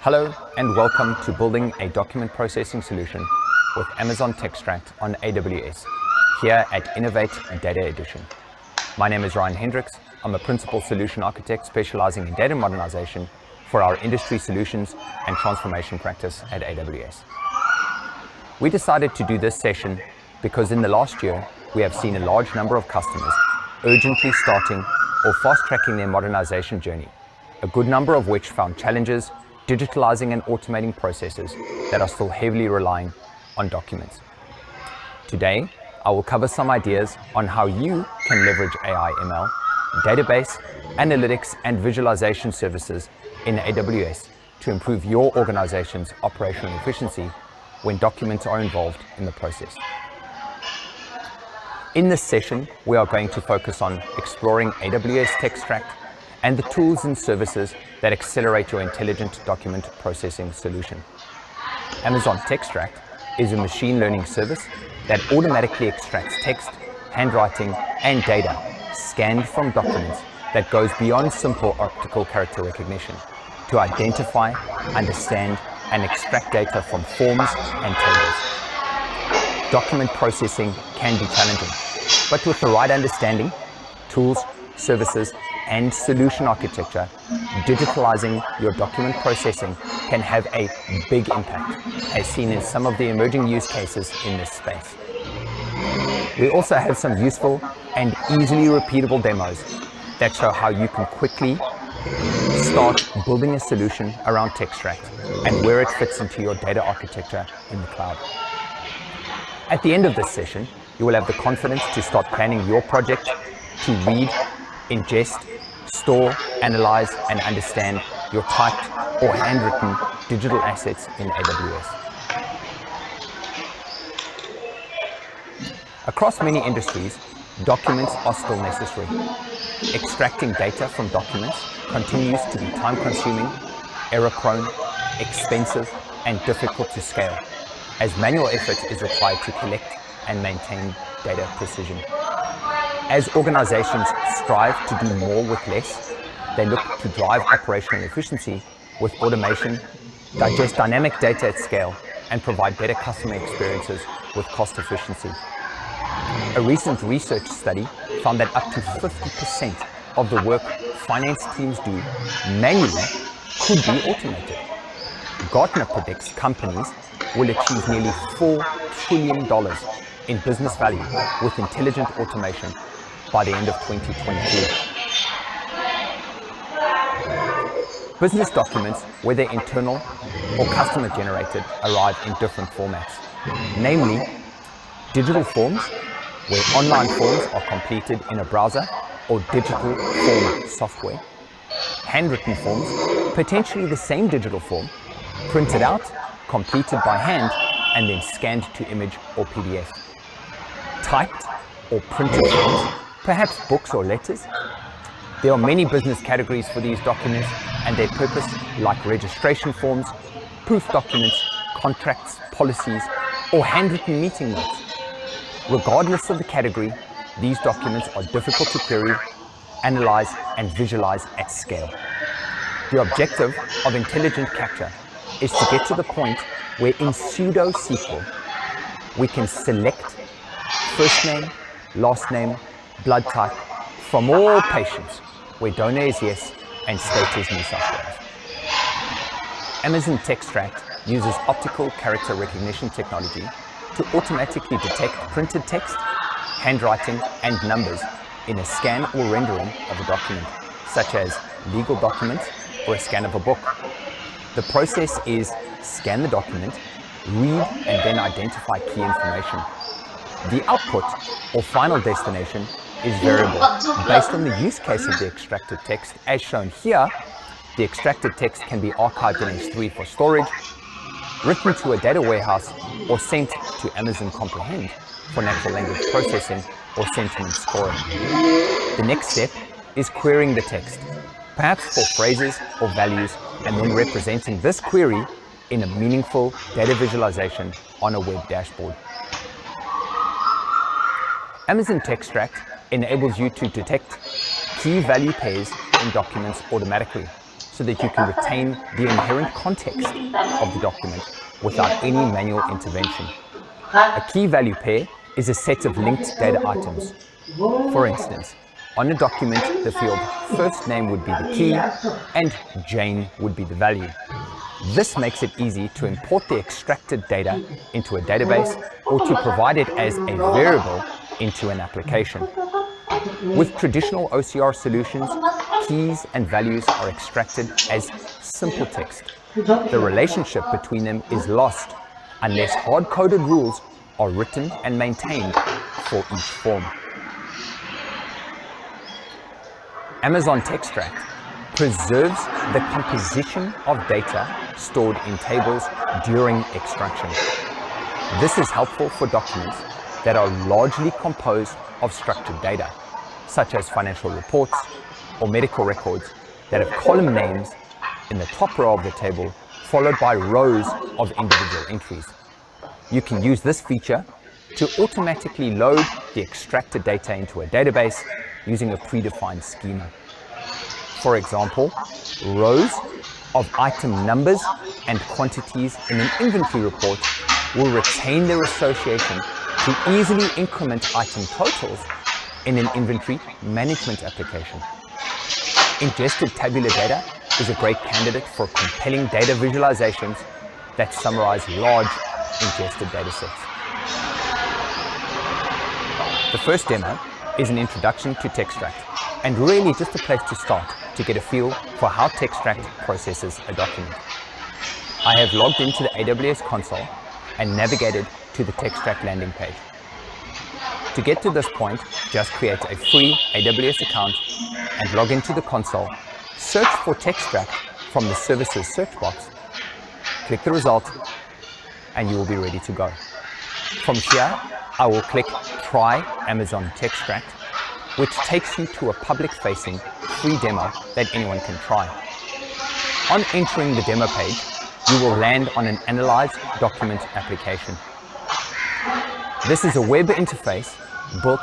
Hello and welcome to building a document processing solution with Amazon Textract on AWS here at Innovate Data Edition. My name is Ryan Hendricks. I'm a principal solution architect specializing in data modernization for our industry solutions and transformation practice at AWS. We decided to do this session because in the last year we have seen a large number of customers urgently starting or fast-tracking their modernization journey, a good number of which found challenges digitalizing and automating processes that are still heavily relying on documents. Today, I will cover some ideas on how you can leverage AI ML, database, analytics, and visualization services in AWS to improve your organization's operational efficiency when documents are involved in the process. In this session, we are going to focus on exploring AWS Textract and the tools and services that accelerate your intelligent document processing solution. Amazon Textract is a machine learning service that automatically extracts text, handwriting, and data scanned from documents that goes beyond simple optical character recognition to identify, understand, and extract data from forms and tables. Document processing can be challenging, but with the right understanding, tools, services, and solution architecture, digitalizing your document processing can have a big impact, as seen in some of the emerging use cases in this space. We also have some useful and easily repeatable demos that show how you can quickly start building a solution around Textract and where it fits into your data architecture in the cloud. At the end of this session, you will have the confidence to start planning your project to read, ingest, store, analyze, and understand your typed or handwritten digital assets in AWS. Across many industries, documents are still necessary. Extracting data from documents continues to be time-consuming, error-prone, expensive, and difficult to scale, as manual effort is required to collect and maintain data precision. As organizations strive to do more with less, they look to drive operational efficiency with automation, digest dynamic data at scale, and provide better customer experiences with cost efficiency. A recent research study found that up to 50% of the work finance teams do manually could be automated. Gartner predicts companies will achieve nearly $4 trillion in business value with intelligent automation by the end of 2022. Business documents, whether internal or customer generated, arrive in different formats, namely digital forms, where online forms are completed in a browser or digital form software, handwritten forms, potentially the same digital form, printed out, completed by hand, and then scanned to image or PDF, typed or printed forms, perhaps books or letters. There are many business categories for these documents and their purpose, like registration forms, proof documents, contracts, policies, or handwritten meeting notes. Regardless of the category, these documents are difficult to query, analyze, and visualize at scale. The objective of intelligent capture is to get to the point where in pseudo SQL, we can select first name, last name, blood type from all patients where donor is yes and state is New South Wales. Amazon Textract uses optical character recognition technology to automatically detect printed text, handwriting, and numbers in a scan or rendering of a document, such as legal documents or a scan of a book. The process is scan the document, read, and then identify key information. The output or final destination is variable based on the use case of the extracted text. As shown here, the extracted text can be archived in S3 for storage, written to a data warehouse, or sent to Amazon Comprehend for natural language processing or sentiment scoring. The next step is querying the text, perhaps for phrases or values, and then representing this query in a meaningful data visualization on a web dashboard. Amazon Textract enables you to detect key value pairs in documents automatically, so that you can retain the inherent context of the document without any manual intervention. A key value pair is a set of linked data items. For instance, on a document, the field first name would be the key and Jane would be the value. This makes it easy to import the extracted data into a database or to provide it as a variable into an application. With traditional OCR solutions, keys and values are extracted as simple text. The relationship between them is lost unless hard-coded rules are written and maintained for each form. Amazon Textract preserves the composition of data stored in tables during extraction. This is helpful for documents that are largely composed of structured data, such as financial reports or medical records that have column names in the top row of the table, followed by rows of individual entries. You can use this feature to automatically load the extracted data into a database using a predefined schema. For example, rows of item numbers and quantities in an inventory report will retain their association to easily increment item totals in an inventory management application. Ingested tabular data is a great candidate for compelling data visualizations that summarize large ingested data sets. The first demo is an introduction to Textract, and really just a place to start to get a feel for how Textract processes a document. I have logged into the AWS console and navigated to the Textract landing page. To get to this point, just create a free AWS account and log into the console, search for Textract from the services search box, click the result, and you will be ready to go. From here, I will click Try Amazon Textract, which takes you to a public-facing free demo that anyone can try. On entering the demo page, you will land on an Analyze Document application. This is a web interface built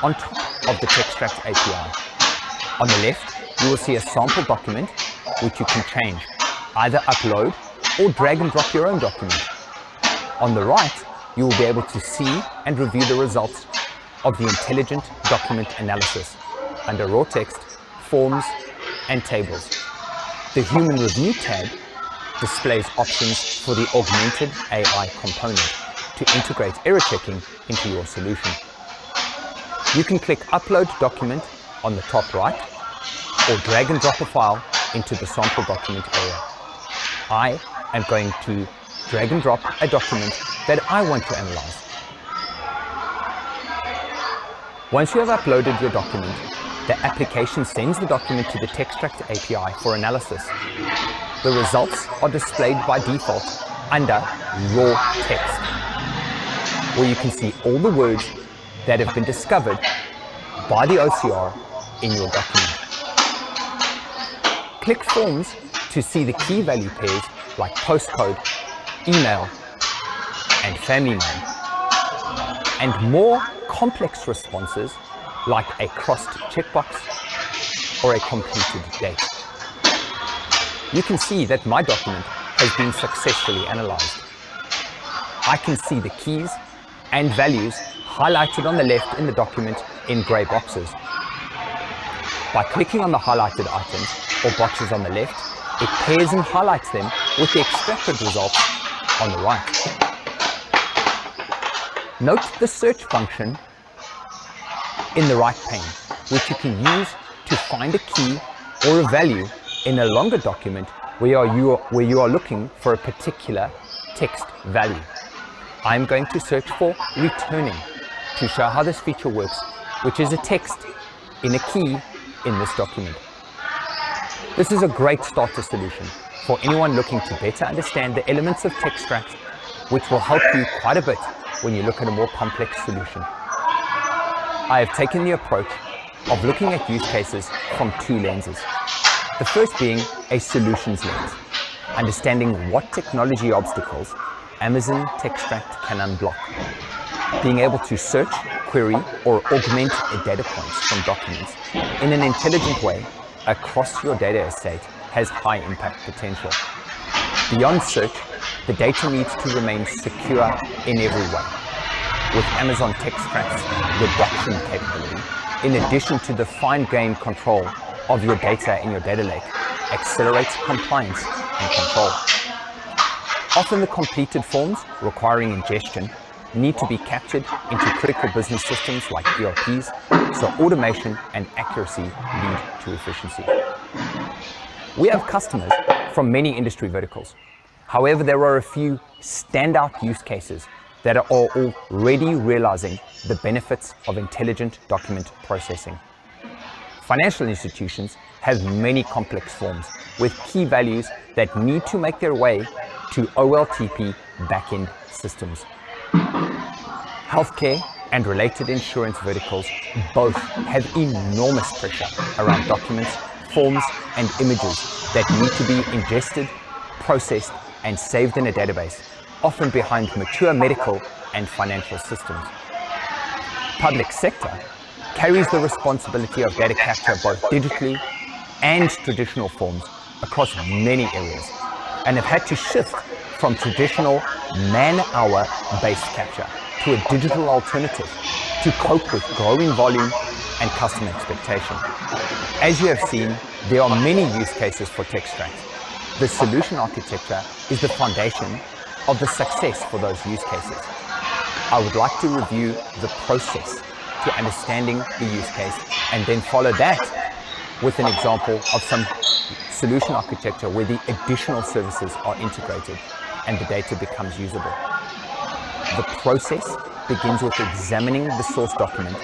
on top of the Textract API. On the left, you will see a sample document which you can change, either upload or drag and drop your own document. On the right, you will be able to see and review the results of the intelligent document analysis under raw text, forms, and tables. The Human Review tab displays options for the augmented AI component to integrate error checking into your solution. You can click Upload Document on the top right or drag and drop a file into the sample document area. I am going to drag and drop a document that I want to analyze. Once you have uploaded your document, the application sends the document to the Textract API for analysis. The results are displayed by default under Raw Text, where you can see all the words that have been discovered by the OCR in your document. Click Forms to see the key value pairs like postcode, email, and family name, and more complex responses like a crossed checkbox or a completed date. You can see that my document has been successfully analyzed. I can see the keys and values highlighted on the left in the document in gray boxes. By clicking on the highlighted items or boxes on the left, it pairs and highlights them with the extracted results on the right. Note the search function in the right pane, which you can use to find a key or a value in a longer document where you are looking for a particular text value. I'm going to search for returning to show how this feature works, which is a text in a key in this document. This is a great starter solution for anyone looking to better understand the elements of Textract, which will help you quite a bit when you look at a more complex solution. I have taken the approach of looking at use cases from two lenses. The first being a solutions lens, understanding what technology obstacles Amazon Textract can unblock. Being able to search, query, or augment data points from documents in an intelligent way across your data estate has high impact potential. Beyond search, the data needs to remain secure in every way. With Amazon Textract's redaction capability, in addition to the fine-grained control of your data in your data lake, accelerates compliance and control. Often the completed forms requiring ingestion need to be captured into critical business systems like ERPs, so automation and accuracy lead to efficiency. We have customers from many industry verticals. However, there are a few standout use cases that are already realizing the benefits of intelligent document processing. Financial institutions have many complex forms with key values that need to make their way to OLTP backend systems. Healthcare and related insurance verticals both have enormous pressure around documents, forms, and images that need to be ingested, processed, and saved in a database, often behind mature medical and financial systems. Public sector carries the responsibility of data capture both digitally and traditional forms across many areas, and have had to shift from traditional man-hour-based capture to a digital alternative to cope with growing volume and customer expectation. As you have seen, there are many use cases for Textract. The solution architecture is the foundation of the success for those use cases. I would like to review the process to understanding the use case and then follow that with an example of some solution architecture where the additional services are integrated and the data becomes usable. The process begins with examining the source document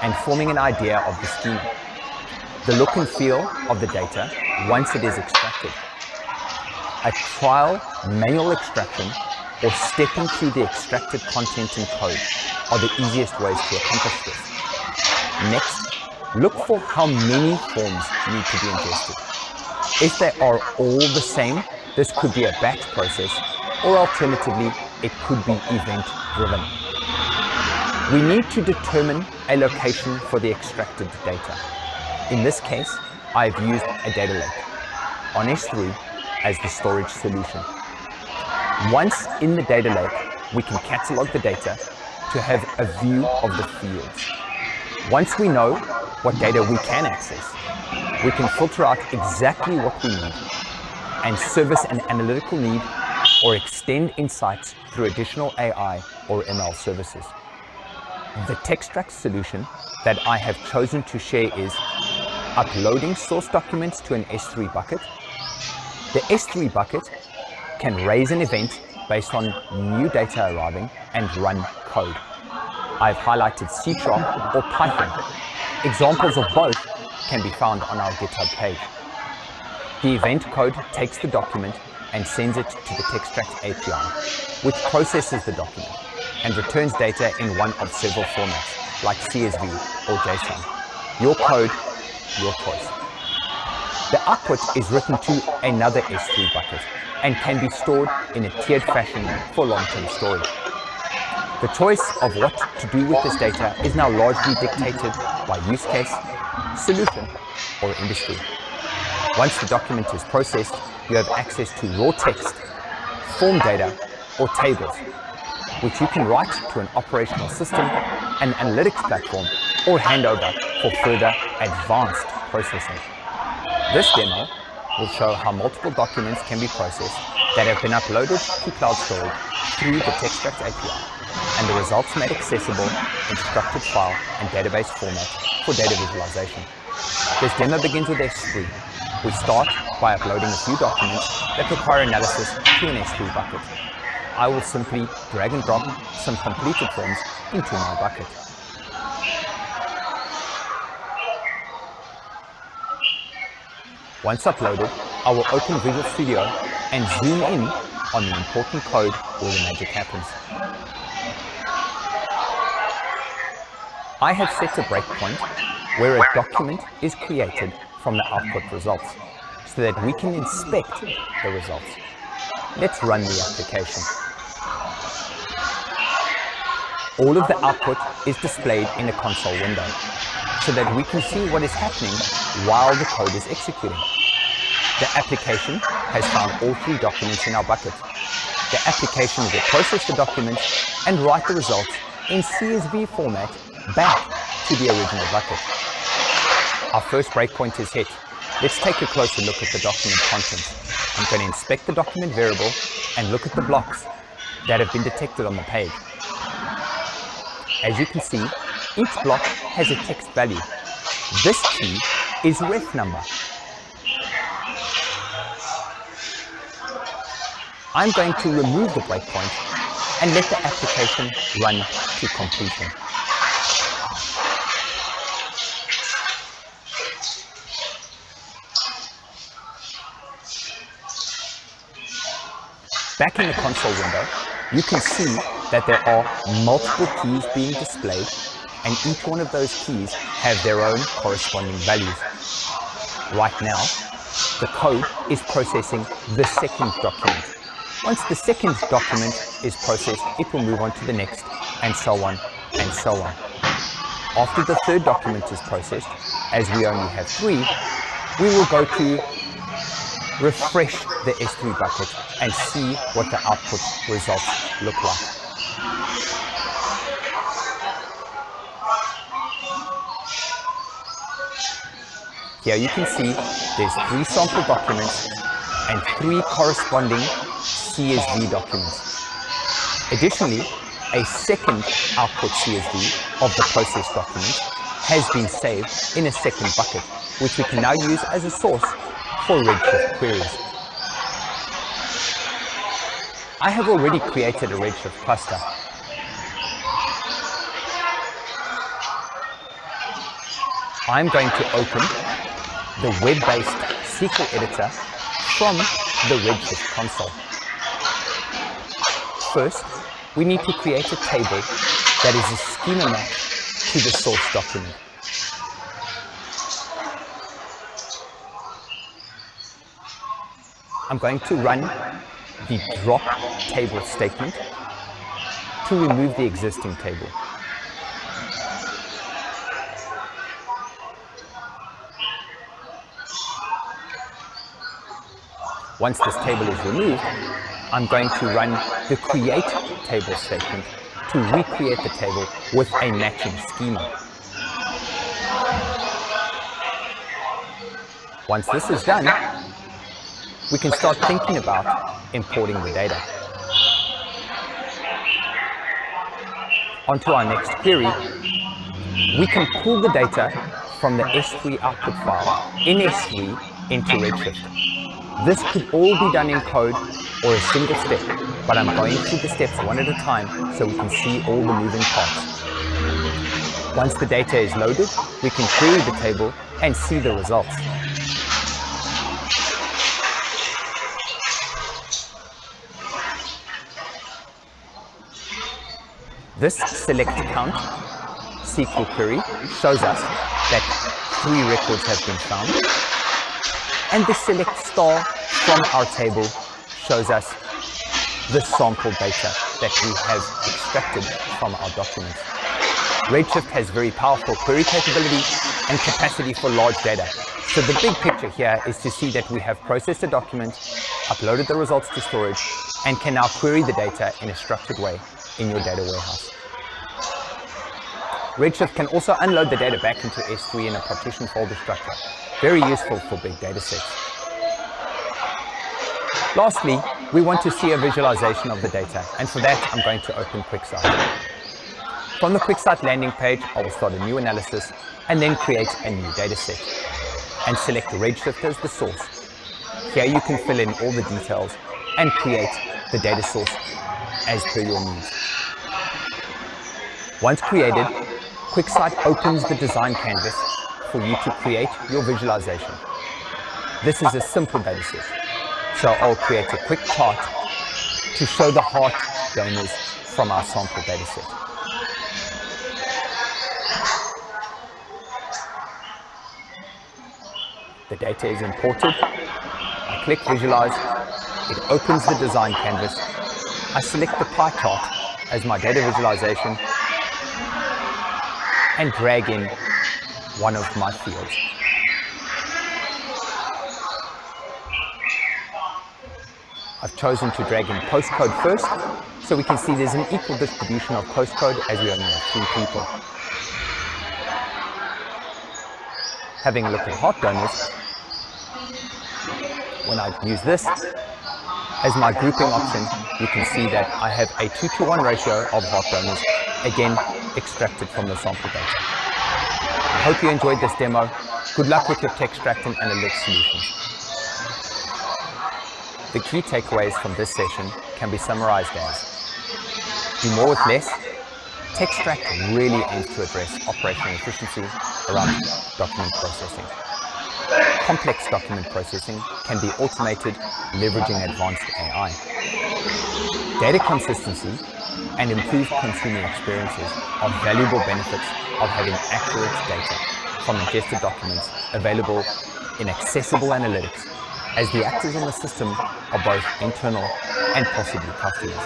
and forming an idea of the schema, the look and feel of the data once it is extracted. A trial manual extraction or stepping through the extracted content and code are the easiest ways to accomplish this. Next, look for how many forms need to be ingested. If they are all the same, this could be a batch process, or alternatively, it could be event-driven. We need to determine a location for the extracted data. In this case, I've used a data lake on S3 as the storage solution. Once in the data lake, we can catalog the data to have a view of the fields. Once we know what data we can access, we can filter out exactly what we need and service an analytical need or extend insights through additional AI or ML services. The Textract solution that I have chosen to share is uploading source documents to an S3 bucket. The S3 bucket can raise an event based on new data arriving and run code. I've highlighted C# or Python. Examples of both can be found on our GitHub page. The event code takes the document and sends it to the Textract API, which processes the document and returns data in one of several formats, like CSV or JSON. Your code, your choice. The output is written to another S3 bucket and can be stored in a tiered fashion for long-term storage. The choice of what to do with this data is now largely dictated by use case, solution, or industry. Once the document is processed, you have access to raw text, form data, or tables, which you can write to an operational system, an analytics platform, or hand over for further advanced processing. This demo will show how multiple documents can be processed that have been uploaded to cloud storage through the Textract API, and the results made accessible in structured file and database format for data visualization. This demo begins with S3. We start by uploading a few documents that require analysis to an S3 bucket. I will simply drag and drop some completed forms into my bucket. Once uploaded, I will open Visual Studio and zoom in on the important code where the magic happens. I have set a breakpoint where a document is created from the output results so that we can inspect the results. Let's run the application. All of the output is displayed in a console window so that we can see what is happening while the code is executing. the application has found all 3 documents in our bucket. The application will process the documents and write the results in CSV format back to the original bucket. Our first breakpoint is hit. Let's take a closer look at the document contents. I'm going to inspect the document variable and look at the blocks that have been detected on the page. As you can see, each block has a text value. This key is ref number. I'm going to remove the breakpoint and let the application run to completion. Back in the console window, you can see that there are multiple keys being displayed, and each one of those keys have their own corresponding values. Right now, the code is processing the second document. Once the second document is processed, it will move on to the next, and so on, and so on. After the third document is processed, as we only have 3, we will go to refresh the S3 bucket and see what the output results look like. Here you can see there's 3 sample documents and 3 corresponding CSV documents. Additionally, a second output CSV of the processed document has been saved in a second bucket, which we can now use as a source for Redshift queries. I have already created a Redshift cluster. I'm going to open the web-based SQL editor from the Redshift console. First, we need to create a table that is a schema map to the source document. I'm going to run the drop table statement to remove the existing table. Once this table is removed, I'm going to run the create table statement to recreate the table with a matching schema. Once this is done, we can start thinking about importing the data. On to our next query. We can pull the data from the S3 output file in S3 into Redshift. This could all be done in code or a single step, but I'm going through the steps one at a time so we can see all the moving parts. Once the data is loaded, we can query the table and see the results. This select count SQL query shows us that 3 records have been found, and the select star from our table shows us the sample data that we have extracted from our documents. Redshift has very powerful query capability and capacity for large data. So the big picture here is to see that we have processed a document, uploaded the results to storage, and can now query the data in a structured way in your data warehouse. Redshift can also unload the data back into S3 in a partition folder structure. Very useful for big data sets. Lastly, we want to see a visualization of the data, and for that I'm going to open QuickSight. From the QuickSight landing page, I will start a new analysis and then create a new data set and select Redshift as the source. Here you can fill in all the details and create the data source as per your needs. Once created, QuickSight opens the design canvas for you to create your visualization. This is a simple data set, so I'll create a quick chart to show the heart donors from our sample data set. The data is imported. I click Visualize. It opens the design canvas. I select the pie chart as my data visualization and drag in one of my fields. chosen to drag in postcode first, so we can see there's an equal distribution of postcode as we only have 3 people. Having a look at hot donors, when I use this as my grouping option, you can see that I have a 2-to-1 ratio of hot donors, again extracted from the sample data. I hope you enjoyed this demo. Good luck with your Textract and Analytics solutions. The key takeaways from this session can be summarized as: do more with less. Textract really aims to address operational efficiency around document processing. Complex document processing can be automated leveraging advanced AI. Data consistency and improved consumer experiences are valuable benefits of having accurate data from ingested documents available in accessible analytics, as the actors on the system are both internal and possibly customers.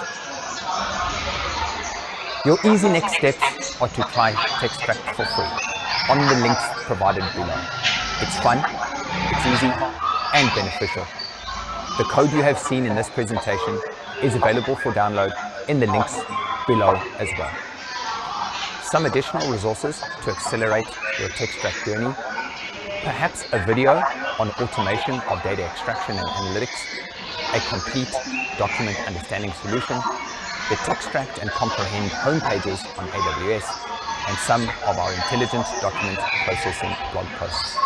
Your easy next steps are to try Textract for free on the links provided below. It's fun, it's easy, and beneficial. The code you have seen in this presentation is available for download in the links below as well. Some additional resources to accelerate your Textract journey, perhaps a video on automation of data extraction and analytics, a complete document understanding solution, the Textract and Comprehend homepages on AWS, and some of our intelligent document processing blog posts.